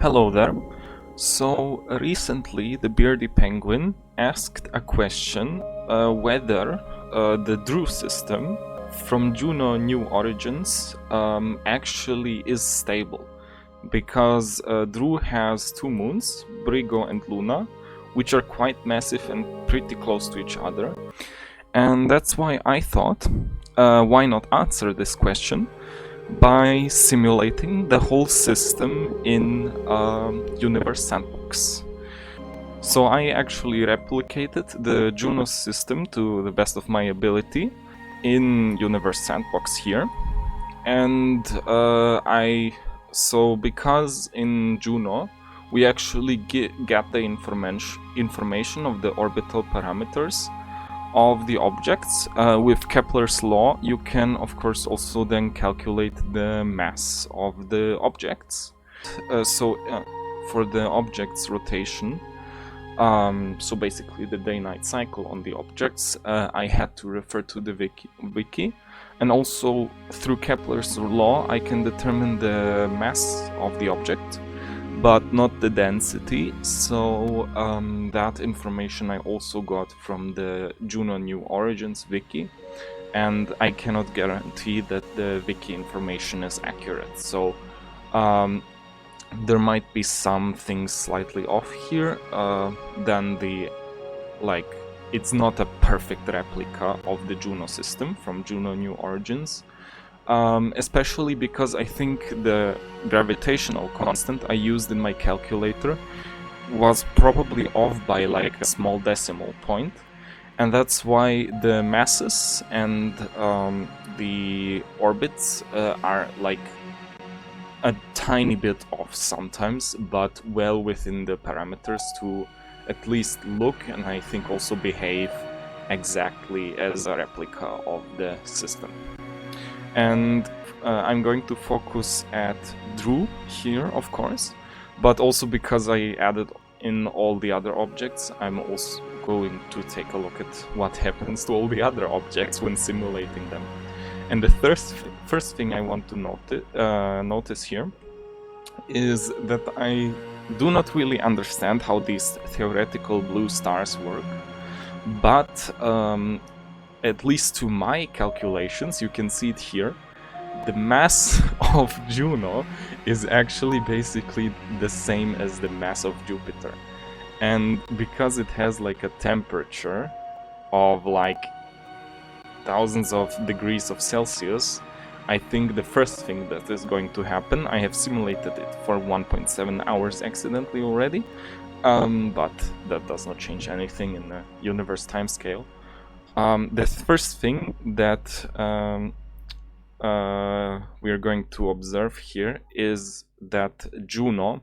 Hello there. So recently the Beardy penguin asked a question whether the Droo system from Juno New Origins actually is stable, because Droo has two moons, Brigo and Luna, which are quite massive and pretty close to each other. And that's why I thought, why not answer this question by simulating the whole system in Universe Sandbox. So I actually replicated the Juno system to the best of my ability in Universe Sandbox here. And because in Juno we actually get the information of the orbital parameters of the objects. With Kepler's law, you can of course also then calculate the mass of the objects. For the object's rotation, so basically the day-night cycle on the objects, I had to refer to the wiki, and also through Kepler's law I can determine the mass of the object, but not the density. So that information I also got from the Juno New Origins wiki, and I cannot guarantee that the wiki information is accurate. So there might be some things slightly off here. Then it's not a perfect replica of the Juno system from Juno New Origins. Especially because I think the gravitational constant I used in my calculator was probably off by like a small decimal point, and that's why the masses and the orbits are like a tiny bit off sometimes, but well within the parameters to at least look and I think also behave exactly as a replica of the system. And I'm going to focus at Droo here, of course, but also because I added in all the other objects, I'm also going to take a look at what happens to all the other objects when simulating them. And the first thing I want to notice here is that I do not really understand how these theoretical blue stars work, but at least to my calculations, you can see it here, the mass of Juno is actually basically the same as the mass of Jupiter. And because it has like a temperature of like thousands of degrees of Celsius, I think the first thing that is going to happen, I have simulated it for 1.7 hours accidentally already, but that does not change anything in the universe timescale. The first thing that we are going to observe here is that Juno,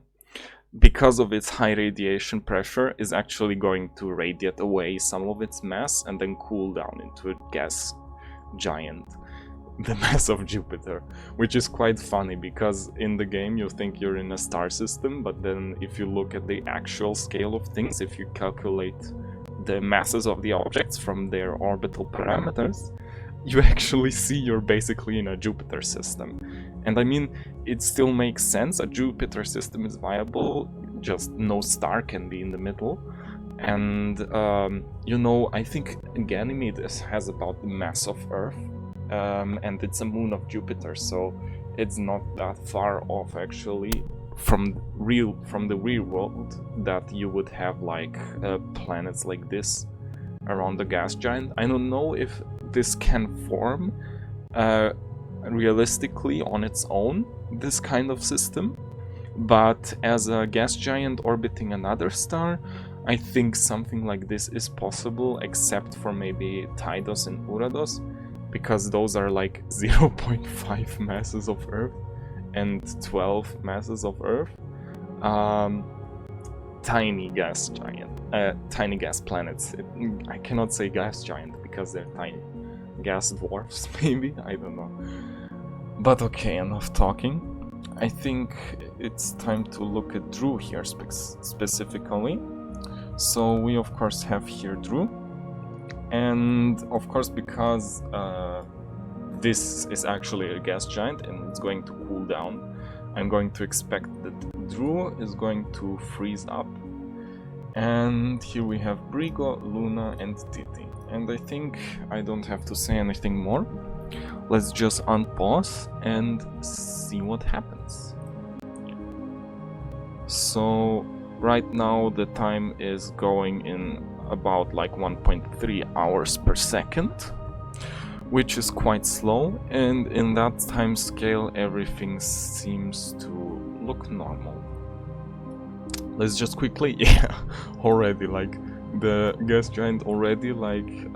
because of its high radiation pressure, is actually going to radiate away some of its mass and then cool down into a gas giant, the mass of Jupiter, which is quite funny because in the game you think you're in a star system, but then if you look at the actual scale of things, if you calculate the masses of the objects from their orbital parameters, you actually see you're basically in a Jupiter system. And I mean, it still makes sense, a Jupiter system is viable, just no star can be in the middle. And you know, I think Ganymede has about the mass of Earth, and it's a moon of Jupiter, so it's not that far off actually from the real world that you would have like planets like this around the gas giant. I don't know if this can form realistically on its own, this kind of system, but as a gas giant orbiting another star, I think something like this is possible, except for maybe Tydos and Urados, because those are like 0.5 masses of Earth and 12 masses of Earth. Tiny gas planets. I cannot say gas giant because they're tiny. Gas dwarfs, maybe? I don't know. But okay, enough talking. I think it's time to look at Droo here specifically. So we of course have here Droo. And of course, because this is actually a gas giant and it's going to cool down, I'm going to expect that Droo is going to freeze up. And here we have Brigo, Luna and Titi. And I think I don't have to say anything more. Let's just unpause and see what happens. So right now the time is going in about like 1.3 hours per second, which is quite slow, and in that time scale everything seems to look normal. Let's just quickly, yeah, already like the gas giant already like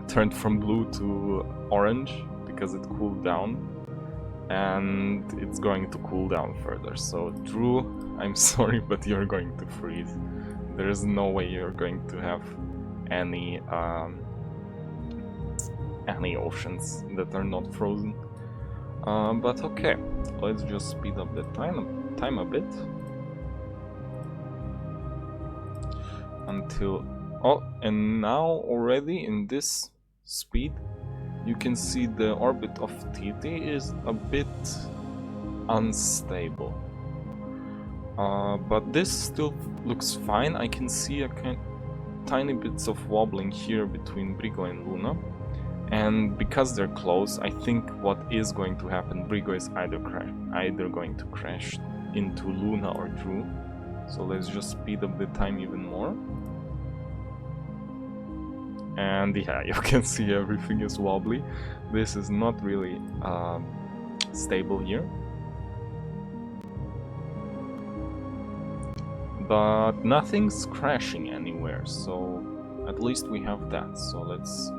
turned from blue to orange because it cooled down, and it's going to cool down further. So Droo, I'm sorry, but you're going to freeze. There is no way you're going to have any oceans that are not frozen. But okay, let's just speed up the time a bit. Until... oh, and now already in this speed you can see the orbit of TT is a bit unstable. But this still looks fine. I can see a tiny bits of wobbling here between Brigo and Luna. And because they're close, I think what is going to happen, Brigo is either going to crash into Luna or Droo. So let's just speed up the time even more. And yeah, you can see everything is wobbly. This is not really stable here. But nothing's crashing anywhere, so at least we have that. So let's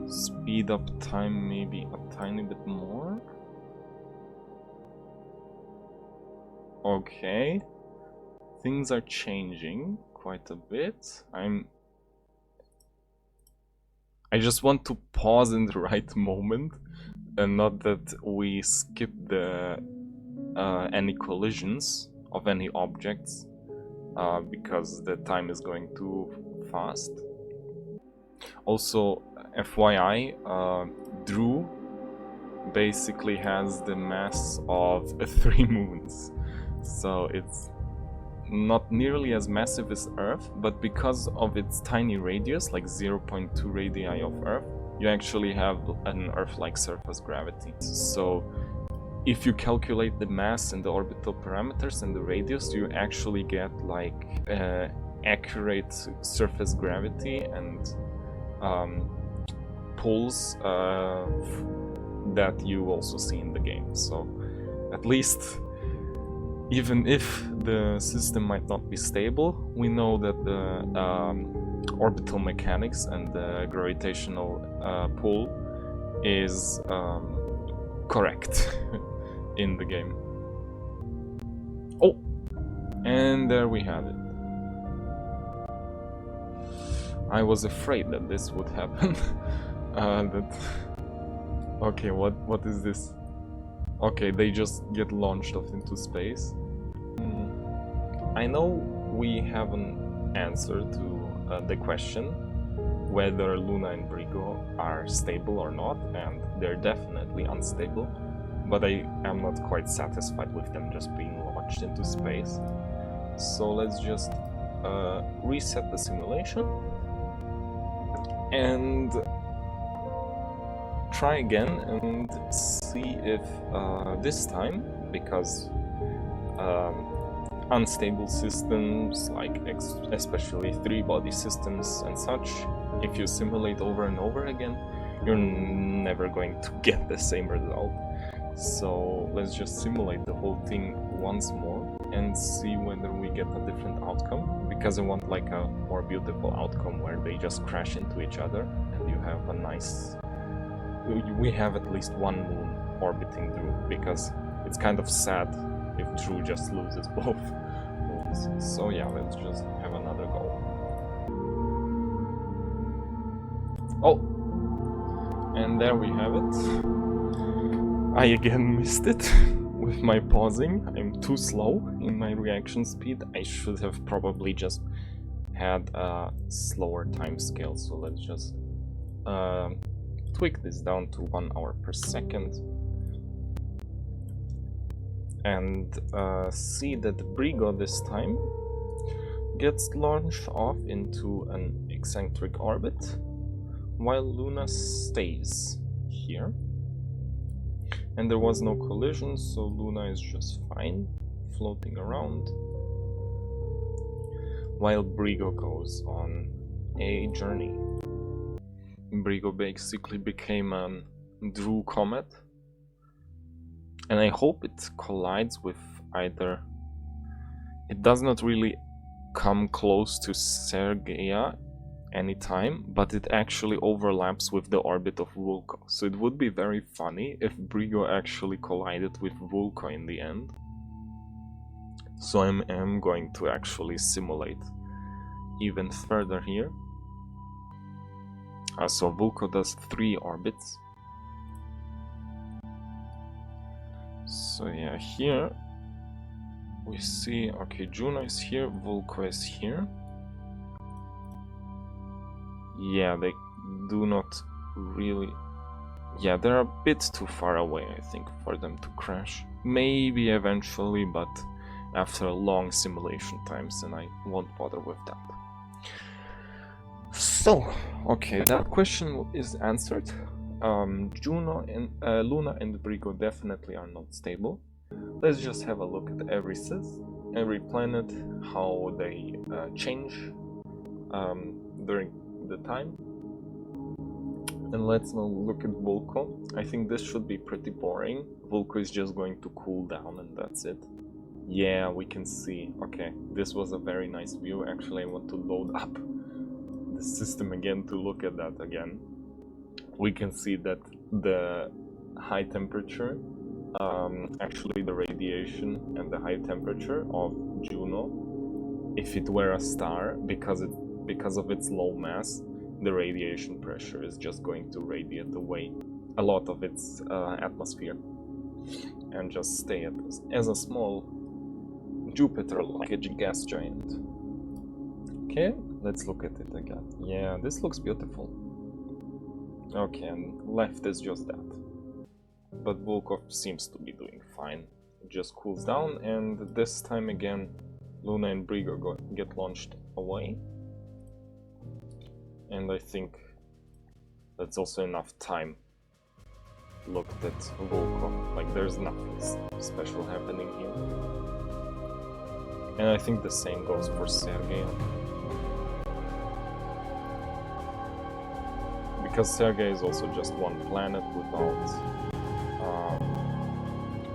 speed up time maybe a tiny bit more. Okay, things are changing quite a bit. I just want to pause in the right moment, and not that we skip the any collisions of any objects, because the time is going too fast. Also, FYI, Droo basically has the mass of 3 moons, so it's not nearly as massive as Earth, but because of its tiny radius, like 0.2 radii of Earth, you actually have an Earth-like surface gravity. So if you calculate the mass and the orbital parameters and the radius, you actually get like accurate surface gravity and pulls that you also see in the game. So at least, even if the system might not be stable, we know that the orbital mechanics and the gravitational pull is correct in the game. Oh! And there we have it. I was afraid that this would happen. Okay, what is this? Okay, they just get launched off into space. I know we have an answer to the question whether Luna and Brigo are stable or not, and they're definitely unstable, but I am not quite satisfied with them just being launched into space. So let's just reset the simulation and try again and see if this time, because unstable systems, like especially 3-body systems and such, if you simulate over and over again, you're never going to get the same result. So let's just simulate the whole thing once more and see whether we get a different outcome, because I want like a more beautiful outcome where they just crash into each other and you have a nice... we have at least one moon orbiting Droo, because it's kind of sad if Droo just loses both moons. So yeah, let's just have another go. Oh! And there we have it. I again missed it with my pausing. I'm too slow in my reaction speed. I should have probably just had a slower time scale, so let's just tweak this down to 1 hour per second. and see that Brigo this time gets launched off into an eccentric orbit, while Luna stays here. And there was no collision, so Luna is just fine, floating around, while Brigo goes on a journey. Brigo basically became a Droo Comet, and I hope it collides with either... It does not really come close to Sergeaa anytime, but it actually overlaps with the orbit of Vulco. So it would be very funny if Brigo actually collided with Vulco in the end. So I am going to actually simulate even further here. So Vulco does 3 orbits. So yeah, here we see, okay, Juno is here, Vulco is here. Yeah, they do not really... Yeah, they're a bit too far away, I think, for them to crash. Maybe eventually, but after a long simulation times, and I won't bother with that. So, okay, that question is answered. Juno and Luna and Brigo definitely are not stable. Let's just have a look at every planet, how they change during the time. And let's now look at Vulco. I think this should be pretty boring. Vulco is just going to cool down and that's it. Yeah, we can see. Okay, this was a very nice view. Actually, I want to load up the system again to look at that again. We can see that the high temperature, actually the radiation and the high temperature of Juno, if it were a star, because of its low mass, the radiation pressure is just going to radiate away a lot of its atmosphere and just stay as a small Jupiter-like gas giant. Okay, let's look at it again. Yeah, this looks beautiful. Okay, and left is just that. But Vulco seems to be doing fine. It just cools down, and this time again, Luna and Brigo get launched away. And I think that's also enough time looked at Vulco. Like, there's nothing special happening here. And I think the same goes for Sergeaa. Because Sergeaa is also just one planet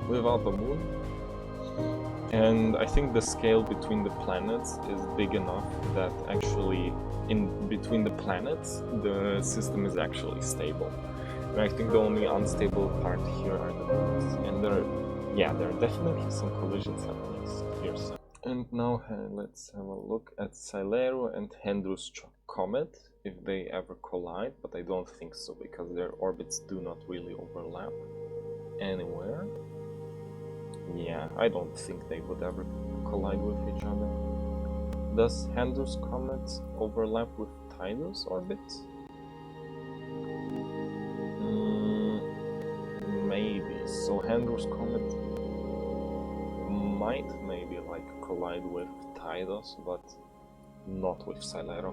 without a moon. And I think the scale between the planets is big enough that actually in between the planets the system is actually stable. And I think the only unstable part here are the moons. And there are definitely some collisions happening here. And now let's have a look at Cylero and Handrew's Comet, if they ever collide, but I don't think so, because their orbits do not really overlap anywhere. Yeah, I don't think they would ever collide with each other. Does Handrew's Comet overlap with Tydos' orbit? Maybe. So Handrew's Comet might maybe like collide with Tydos, but not with Cylero.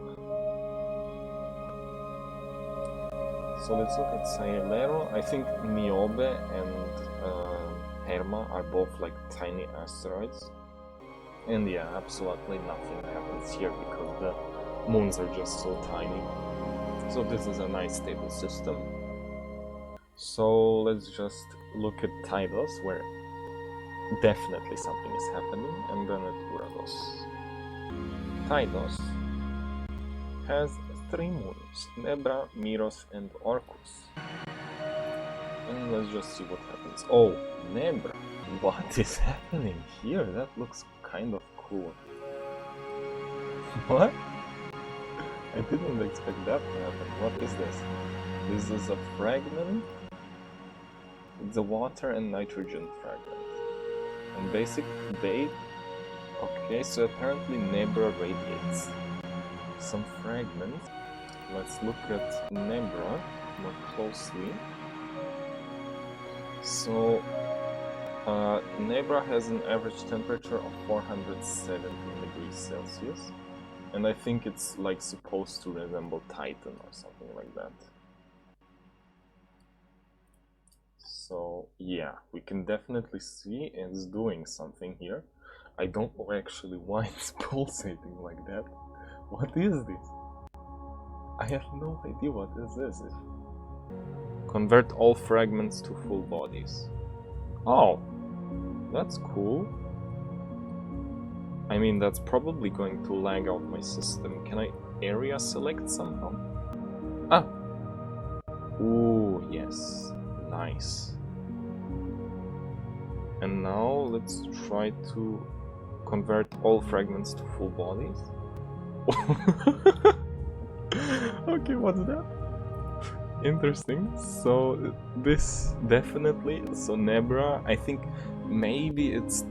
So let's look at Cylero. I think Niobe and Herma are both like tiny asteroids. And yeah, absolutely nothing happens here because the moons are just so tiny. So this is a nice stable system. So let's just look at Tydos, where definitely something is happening, and then at Urados. Tydos has 3 moons, Nebra, Miros and Orcus. And let's just see what happens. Oh, Nebra! What is happening here? That looks kind of cool. What? I didn't expect that to happen. What is this? This is a fragment. It's a water and nitrogen fragment. And basically, okay, so apparently Nebra radiates some fragments. Let's look at Nebra more closely. So Nebra has an average temperature of 417 degrees Celsius, and I think it's like supposed to resemble Titan or something like that. So yeah, we can definitely see it's doing something here. I don't know actually why it's pulsating like that. What is this? I have no idea what is this. Convert all fragments to full bodies. Oh, that's cool. I mean, that's probably going to lag out my system. Can I area select somehow? Ah! Ooh, yes. Nice. And now let's try to convert all fragments to full bodies. Okay, what's that? Interesting. So this definitely, so Nebra, I think maybe it's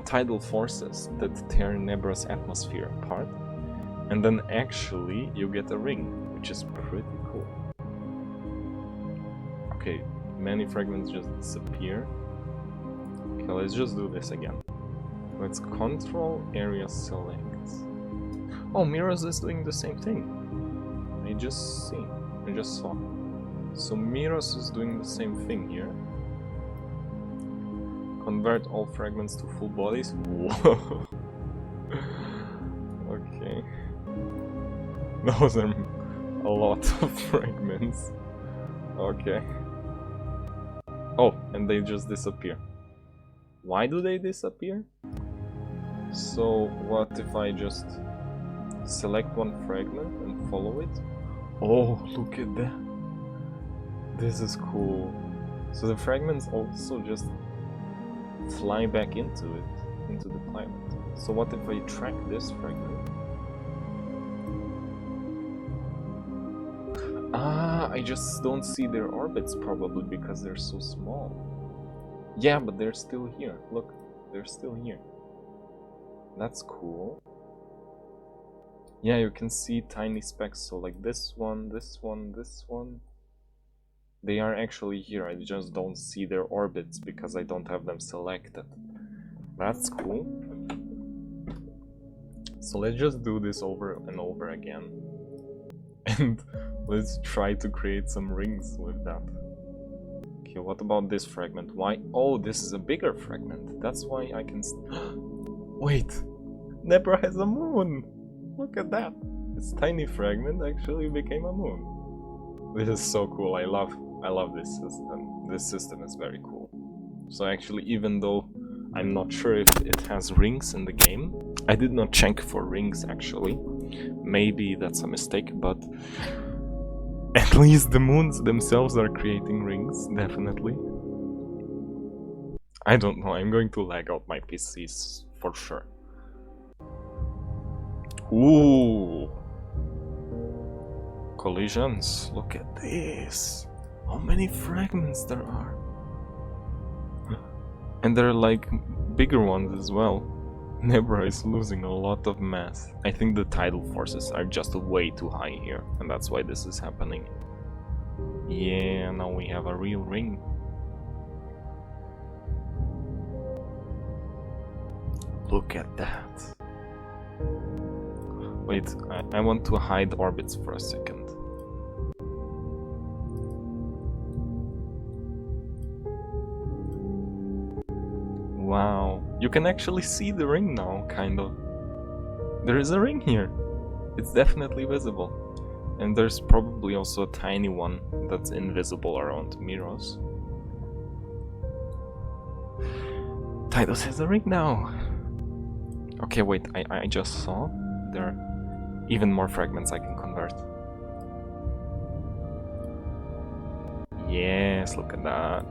tidal forces that tear Nebra's atmosphere apart, and then actually you get a ring, which is pretty cool. Okay, many fragments just disappear. Okay, let's just do this again. Let's control area select. Oh, Miros is doing the same thing. I just saw. So Miros is doing the same thing here. Convert all fragments to full bodies. Whoa. Okay. Those are a lot of fragments. Okay. Oh, and they just disappear. Why do they disappear? So what if I just select one fragment and follow it? Oh, look at that. This is cool. So the fragments also just fly back into it, into the planet. So what if I track this fragment? Ah, I just don't see their orbits probably because they're so small. Yeah, but they're still here. Look, they're still here. That's cool. Yeah, you can see tiny specks, so like this one, this one, this one. They are actually here, I just don't see their orbits because I don't have them selected. That's cool. So let's just do this over and over again. And let's try to create some rings with that. Okay, what about this fragment? Why? Oh, this is a bigger fragment. That's why I can... Wait! Nebra has a moon! Look at that! This tiny fragment actually became a moon. This is so cool, I love this system. This system is very cool. So actually, even though I'm not sure if it has rings in the game, I did not check for rings actually. Maybe that's a mistake, but at least the moons themselves are creating rings, definitely. I don't know, I'm going to lag out my PCs for sure. Ooh! Collisions, look at this! How many fragments there are! And they're like bigger ones as well. Nebra is losing a lot of mass. I think the tidal forces are just way too high here, and that's why this is happening. Yeah, now we have a real ring. Look at that. Wait, I want to hide orbits for a second. Wow, you can actually see the ring now, kind of. There is a ring here. It's definitely visible. And there's probably also a tiny one that's invisible around Miros. Tydos has a ring now. Okay, wait, I just saw there are even more fragments I can convert. Yes, look at that.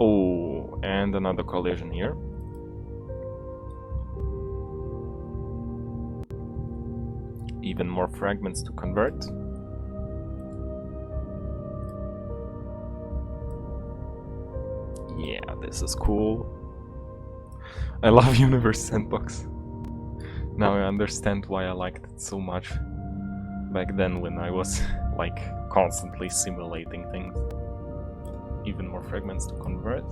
Oh, and another collision here. Even more fragments to convert. Yeah, this is cool. I love Universe Sandbox. Now I understand why I liked it so much back then when I was like constantly simulating things. even more fragments to convert.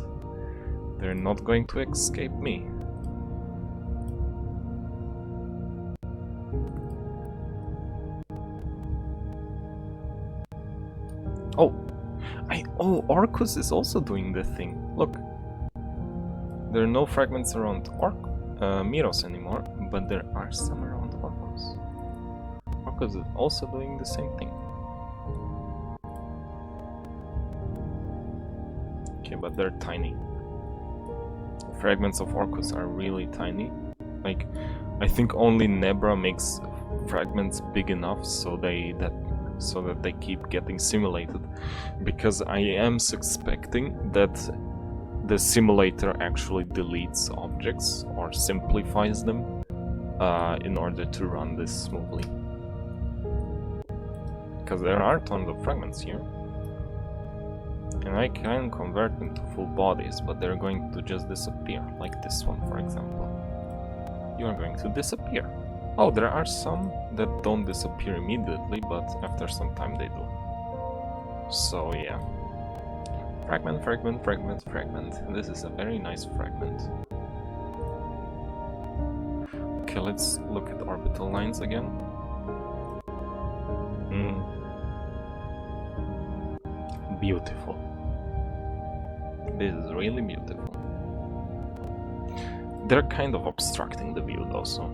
They're not going to escape me. Oh, Orcus is also doing the thing. Look. There are no fragments around Miros anymore, but there are some around Orcus. Orcus is also doing the same thing. Okay, but they're tiny. Fragments of Orcus are really tiny. Like, I think only Nebra makes fragments big enough so that they keep getting simulated. Because I am suspecting that the simulator actually deletes objects or simplifies them in order to run this smoothly. Because there are tons of fragments here. And I can convert them to full bodies, but they're going to just disappear, like this one for example. You are going to disappear. Oh, there are some that don't disappear immediately, but after some time they do. So yeah. Fragment, fragment, fragment, fragment. This is a very nice fragment. Okay, let's look at orbital lines again. Beautiful. This is really beautiful. They're kind of obstructing the view though, so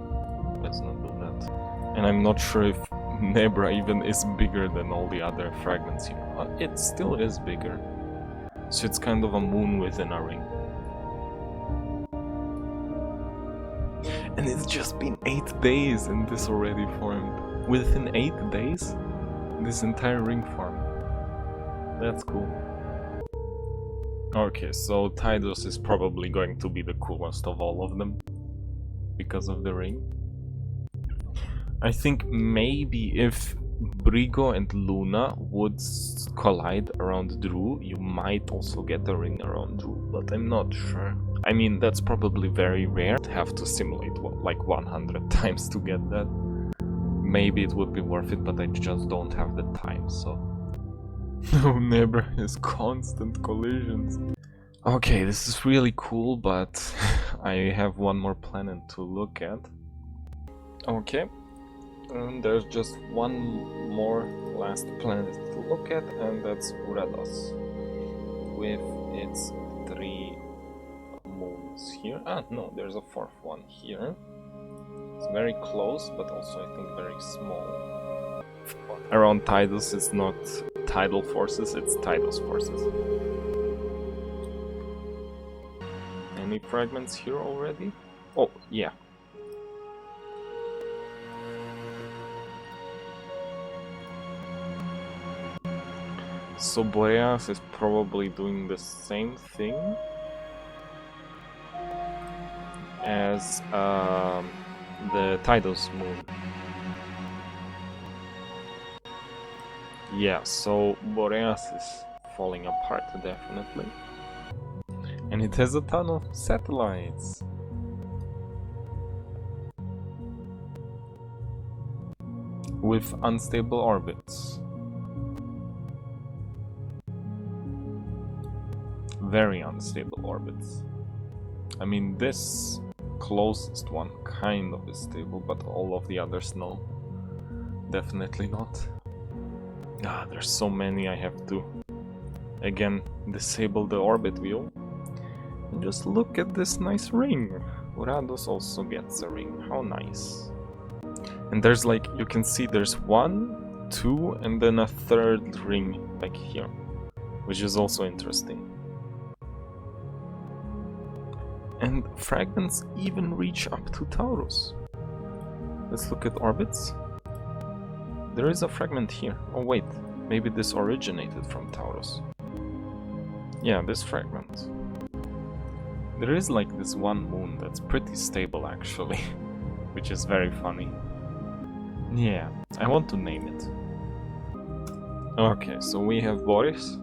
let's not do that. And I'm not sure if Nebra even is bigger than all the other fragments here. It still is bigger. So it's kind of a moon within a ring. And it's just been 8 days and this already formed. Within 8 days, this entire ring formed. That's cool. Okay, so Tydos is probably going to be the coolest of all of them. Because of the ring. I think maybe if Brigo and Luna would collide around Droo, you might also get a ring around Droo, but I'm not sure. I mean, that's probably very rare. I'd have to simulate like 100 times to get that. Maybe it would be worth it, but I just don't have the time, so... No, Nebra has constant collisions. Okay, this is really cool, but I have one more planet to look at. Okay. And there's just one more last planet to look at, and that's Urados. With its 3 moons here. Ah, no, there's a 4th one here. It's very close, but also I think very small. Around Tydos, it's not tidal forces, it's Tydos forces. Any fragments here already? Oh, yeah. So Boris is probably doing the same thing as the Tydos moon. Yeah, so Boreas is falling apart definitely. And it has a ton of satellites. With unstable orbits. Very unstable orbits. I mean, this closest one kind of is stable, but all of the others no. Definitely not. Ah, there's so many I have to, again, disable the orbit wheel. And just look at this nice ring. Urados also gets a ring, how nice. And there's like, you can see there's 1, 2, and then a 3rd ring like here. Which is also interesting. And fragments even reach up to Taurus. Let's look at orbits. There is a fragment here. Oh wait, maybe this originated from Taurus. Yeah, this fragment. There is like this one moon that's pretty stable actually, which is very funny. Yeah, I want to name it. Okay, so we have Boris,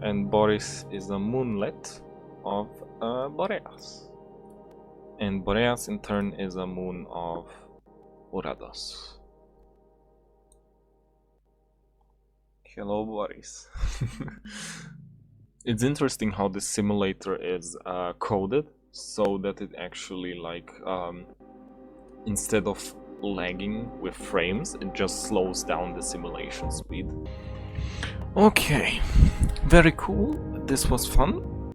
and Boris is a moonlet of Boreas. And Boreas in turn is a moon of Urados. Hello, Boris. It's interesting how the simulator is coded so that it actually, like, instead of lagging with frames, it just slows down the simulation speed. Okay, very cool. This was fun.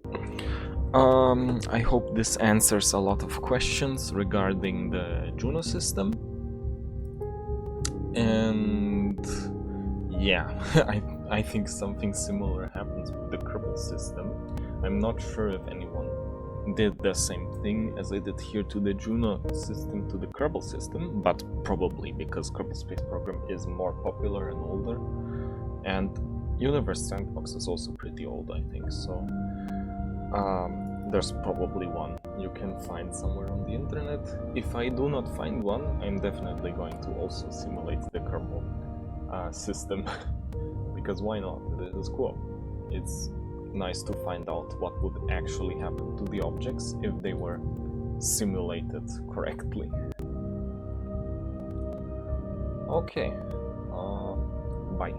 I hope this answers a lot of questions regarding the Juno system. And yeah, I think something similar happens with the Kerbal system. I'm not sure if anyone did the same thing as I did here to the Juno system to the Kerbal system, but probably because Kerbal Space Program is more popular and older, and Universe Sandbox is also pretty old, I think, so there's probably one you can find somewhere on the internet. If I do not find one, I'm definitely going to also simulate the Kerbal system, because why not? This is cool. It's nice to find out what would actually happen to the objects if they were simulated correctly. Okay, bye.